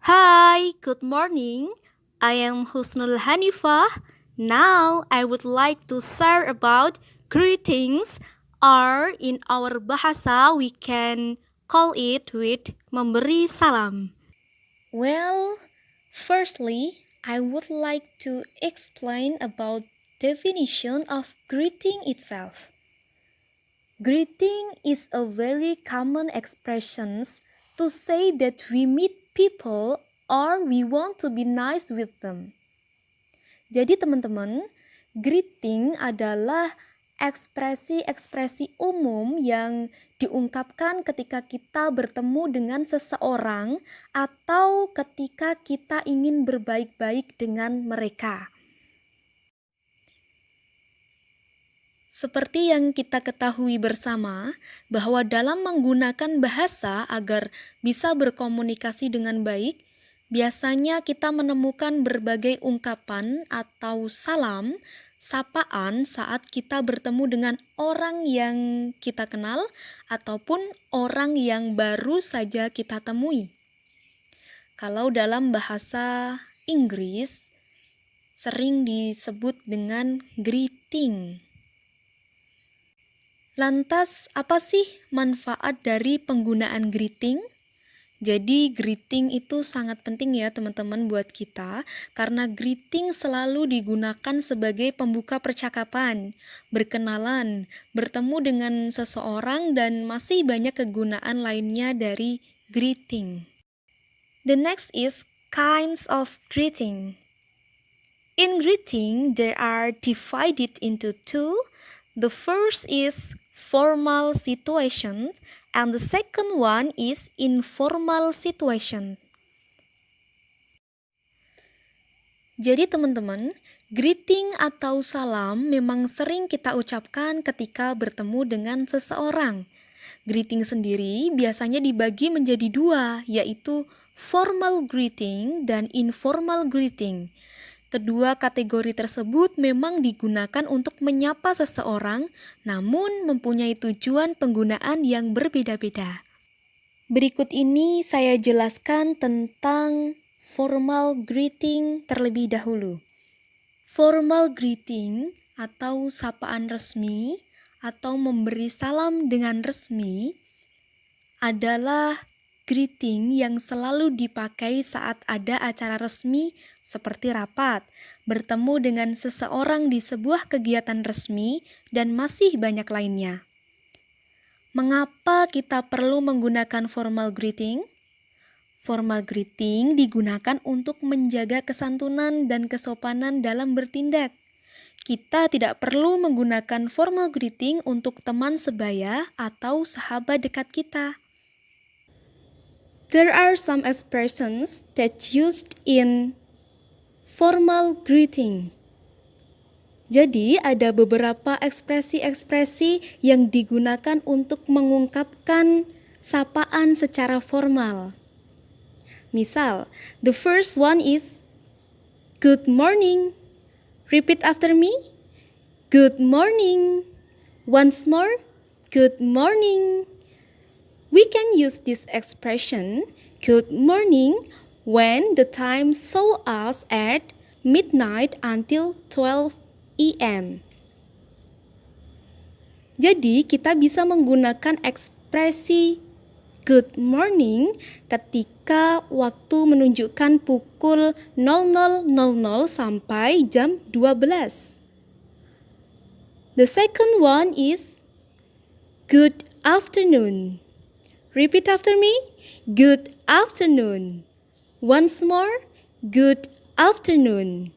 Hi, good morning. I am Husnul Hanifah. Now I would like to share about greetings, or in our bahasa we can call it with memberi salam. Well, firstly, I would like to explain about definition of greeting itself. Greeting is a very common expression to say that we meet people or we want to be nice with them. Jadi teman-teman, greeting adalah ekspresi-ekspresi umum yang diungkapkan ketika kita bertemu dengan seseorang atau ketika kita ingin berbaik-baik dengan mereka. Seperti yang kita ketahui bersama, bahwa dalam menggunakan bahasa agar bisa berkomunikasi dengan baik, biasanya kita menemukan berbagai ungkapan atau salam, sapaan saat kita bertemu dengan orang yang kita kenal ataupun orang yang baru saja kita temui. Kalau dalam bahasa Inggris, sering disebut dengan greeting. Lantas, apa sih manfaat dari penggunaan greeting? Jadi, greeting itu sangat penting ya teman-teman buat kita, karena greeting selalu digunakan sebagai pembuka percakapan, berkenalan, bertemu dengan seseorang, dan masih banyak kegunaan lainnya dari greeting. The next is kinds of greeting. In greeting, there are divided into two. The first is formal situation and the second one is informal situation. Jadi teman-teman, greeting atau salam memang sering kita ucapkan ketika bertemu dengan seseorang. Greeting sendiri biasanya dibagi menjadi dua, yaitu formal greeting dan informal greeting. Kedua kategori tersebut memang digunakan untuk menyapa seseorang, namun mempunyai tujuan penggunaan yang berbeda-beda. Berikut ini saya jelaskan tentang formal greeting terlebih dahulu. Formal greeting atau sapaan resmi atau memberi salam dengan resmi adalah greeting yang selalu dipakai saat ada acara resmi seperti rapat, bertemu dengan seseorang di sebuah kegiatan resmi, dan masih banyak lainnya. Mengapa kita perlu menggunakan formal greeting? Formal greeting digunakan untuk menjaga kesantunan dan kesopanan dalam bertindak. Kita tidak perlu menggunakan formal greeting untuk teman sebaya atau sahabat dekat kita. There are some expressions that used in formal greeting. Jadi ada beberapa ekspresi-ekspresi yang digunakan untuk mengungkapkan sapaan secara formal. Misal, the first one is good morning. Repeat after me. Good morning. Once more, good morning. We can use this expression, good morning, when the time saw us at midnight until 12 p.m. Jadi kita bisa menggunakan ekspresi good morning ketika waktu menunjukkan pukul 00.00 sampai jam 12. The second one is good afternoon. Repeat after me. Good afternoon. Once more, good afternoon.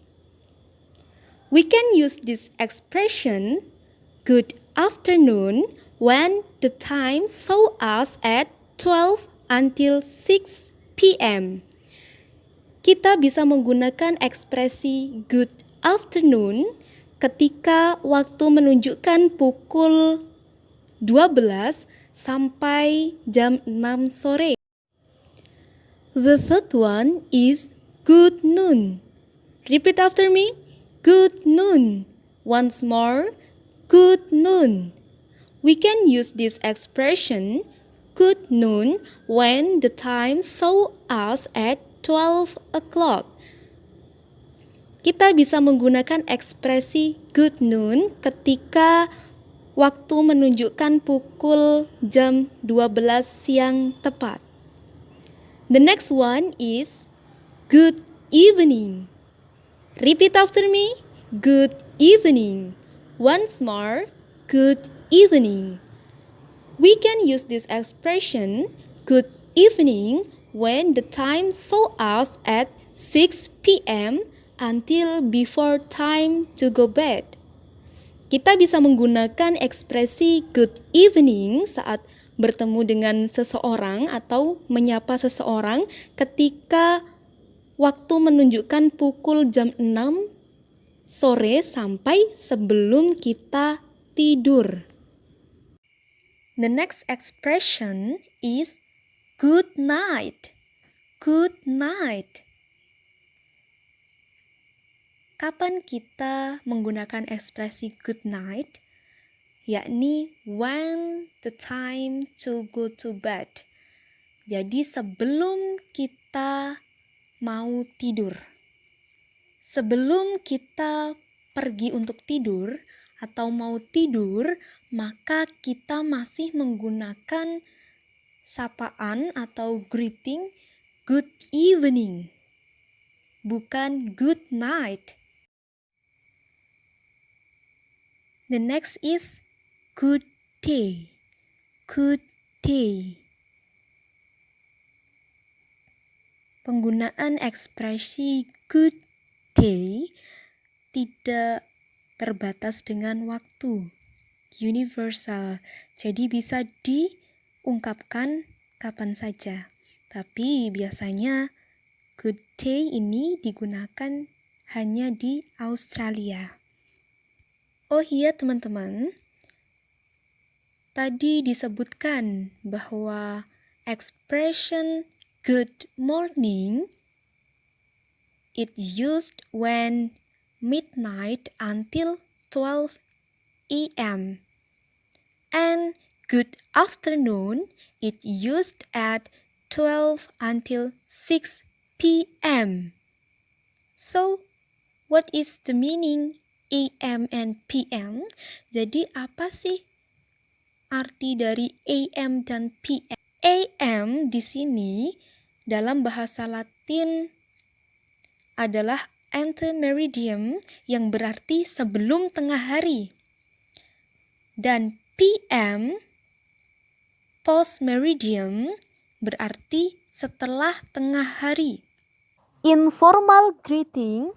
We can use this expression, good afternoon, when the time saw us at 12 until 6 p.m. Kita bisa menggunakan ekspresi good afternoon ketika waktu menunjukkan pukul 12 sampai jam 6 sore. The third one is good noon. Repeat after me. Good noon. Once more, good noon. We can use this expression, good noon, when the time saw us at 12 o'clock. Kita bisa menggunakan ekspresi good noon ketika waktu menunjukkan pukul jam 12 siang tepat. The next one is good evening. Repeat after me. Good evening. Once more, good evening. We can use this expression good evening when the time shows us at 6 p.m. until before time to go bed. Kita bisa menggunakan ekspresi good evening saat bertemu dengan seseorang atau menyapa seseorang ketika waktu menunjukkan pukul jam 6 sore sampai sebelum kita tidur. The next expression is good night. Good night. Kapan kita menggunakan ekspresi good night? Yakni when the time to go to bed. Jadi sebelum kita mau tidur. Sebelum kita pergi untuk tidur atau mau tidur, maka kita masih menggunakan sapaan atau greeting good evening, bukan good night. The next is good day. Good day. Penggunaan ekspresi good day tidak terbatas dengan waktu, universal. Jadi bisa diungkapkan kapan saja. Tapi biasanya good day ini digunakan hanya di Australia. Oh iya teman-teman, tadi disebutkan bahwa expression good morning it used when midnight until 12 a.m. and good afternoon it used at 12 until 6 p.m. So, what is the meaning AM and PM? Jadi apa sih arti dari AM dan PM? AM di sini dalam bahasa Latin adalah antemeridium yang berarti sebelum tengah hari. Dan PM post meridium berarti setelah tengah hari. Informal greeting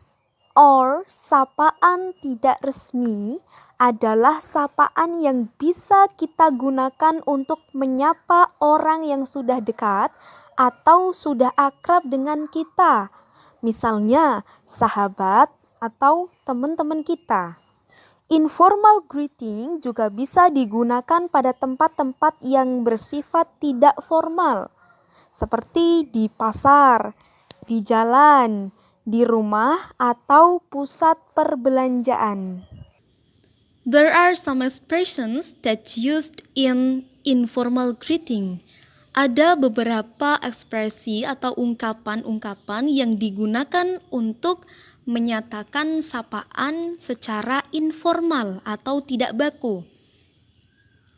or sapaan tidak resmi adalah sapaan yang bisa kita gunakan untuk menyapa orang yang sudah dekat atau sudah akrab dengan kita. Misalnya sahabat atau teman-teman kita. Informal greeting juga bisa digunakan pada tempat-tempat yang bersifat tidak formal, seperti di pasar, di jalan, di rumah, atau pusat perbelanjaan. There are some expressions that used in informal greeting. Ada beberapa ekspresi atau ungkapan-ungkapan yang digunakan untuk menyatakan sapaan secara informal atau tidak baku.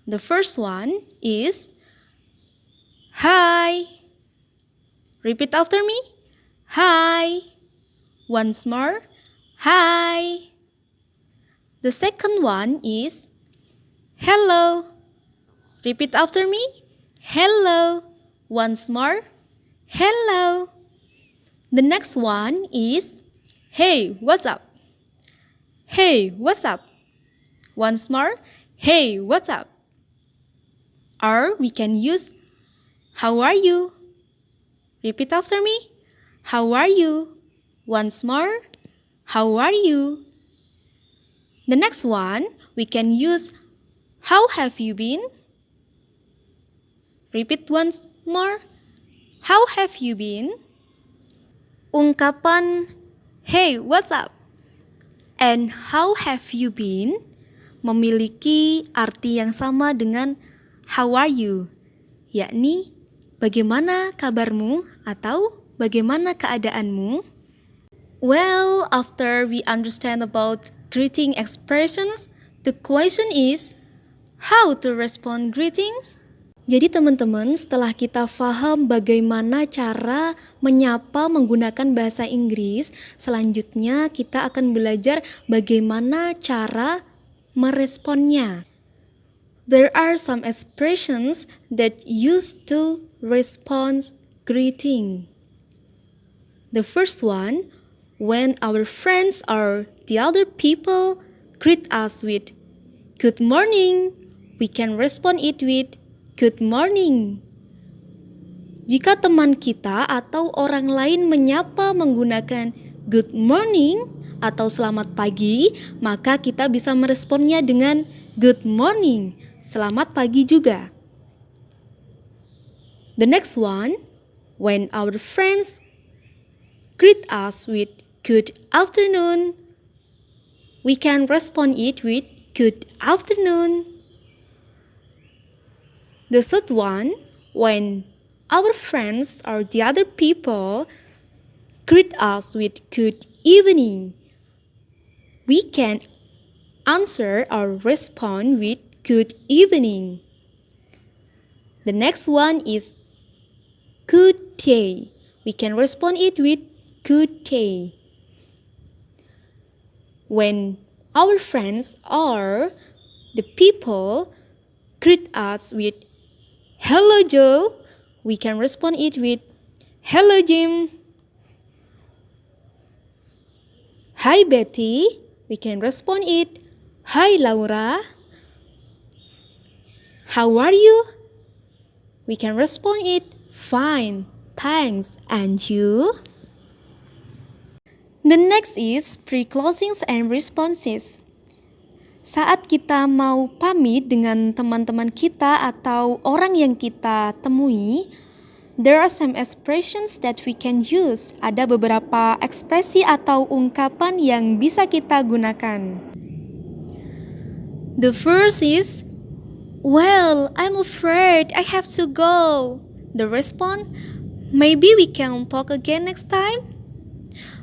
The first one is hi. Repeat after me. Hi. Once more. Hi. The second one is hello. Repeat after me. Hello. Once more. Hello. The next one is hey, what's up? Hey, what's up? Once more. Hey, what's up? Or we can use how are you? Repeat after me. How are you? Once more. How are you? The next one, we can use how have you been? Repeat once more. How have you been? Ungkapan hey, what's up? And how have you been? Memiliki arti yang sama dengan how are you? Yakni bagaimana kabarmu atau bagaimana keadaanmu? Well, after we understand about greeting expressions, the question is, how to respond greetings? Jadi teman-teman, setelah kita paham bagaimana cara menyapa menggunakan bahasa Inggris, selanjutnya kita akan belajar bagaimana cara meresponnya. There are some expressions that used to respond greeting. The first one, when our friends or the other people greet us with good morning, we can respond it with good morning. Jika teman kita atau orang lain menyapa menggunakan good morning atau selamat pagi, maka kita bisa meresponnya dengan good morning, selamat pagi juga. The next one, when our friends greet us with good afternoon, we can respond it with good afternoon. The third one, when our friends or the other people greet us with good evening, we can answer or respond with good evening. The next one is good day. We can respond it with good day. When our friends or the people greet us with hello Joe, we can respond it with hello Jim. Hi Betty, we can respond it hi Laura. How are you? We can respond it fine, thanks, and you? The next is pre-closings and responses. Saat kita mau pamit dengan teman-teman kita atau orang yang kita temui, there are some expressions that we can use. Ada beberapa ekspresi atau ungkapan yang bisa kita gunakan. The first is, well, I'm afraid I have to go. The response, maybe we can talk again next time.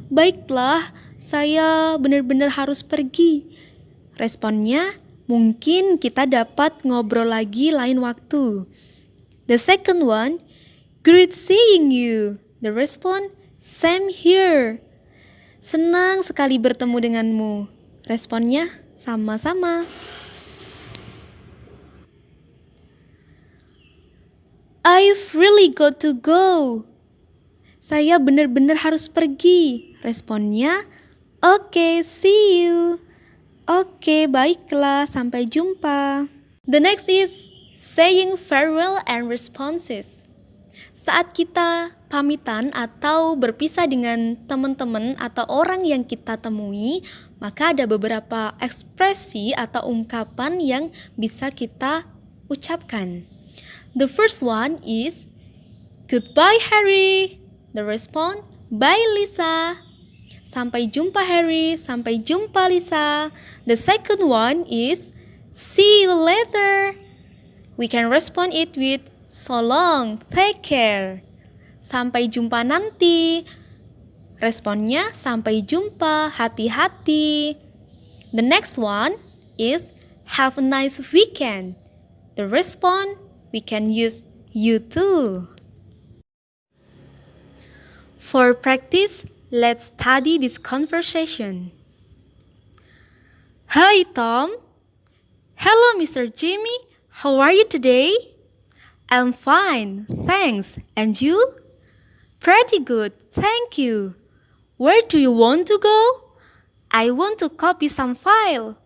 Baiklah, saya benar-benar harus pergi. Responnya, mungkin kita dapat ngobrol lagi lain waktu. The second one, great seeing you. The response, same here. Senang sekali bertemu denganmu. Responnya, sama-sama. I've really got to go. Saya benar-benar harus pergi. Responnya, okay, see you. Oke, baiklah, sampai jumpa. The next is saying farewell and responses. Saat kita pamitan atau berpisah dengan teman-teman atau orang yang kita temui, maka ada beberapa ekspresi atau ungkapan yang bisa kita ucapkan. The first one is goodbye Harry. The response, bye Lisa. Sampai jumpa Harry, sampai jumpa Lisa. The second one is see you later. We can respond it with so long, take care. Sampai jumpa nanti. Responnya sampai jumpa, hati-hati. The next one is have a nice weekend. The response, we can use you too. For practice, let's study this conversation. Hi Tom. Hello Mr. Jimmy. How are you today? I'm fine, thanks. And you? Pretty good, thank you. Where do you want to go? I want to copy some file.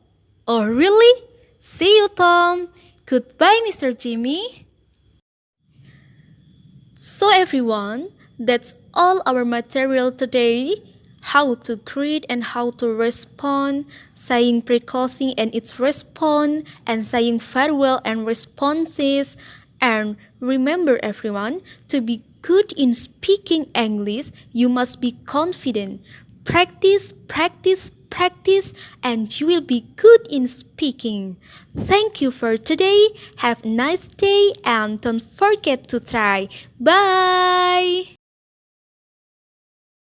Oh really? See you Tom. Goodbye Mr. Jimmy. So everyone, that's all our material today. How to greet and how to respond, saying pre-closing and its response, and saying farewell and responses. And remember everyone, to be good in speaking English, you must be confident. Practice, practice, practice, and you will be good in speaking. Thank you for today. Have a nice day and don't forget to try. Bye!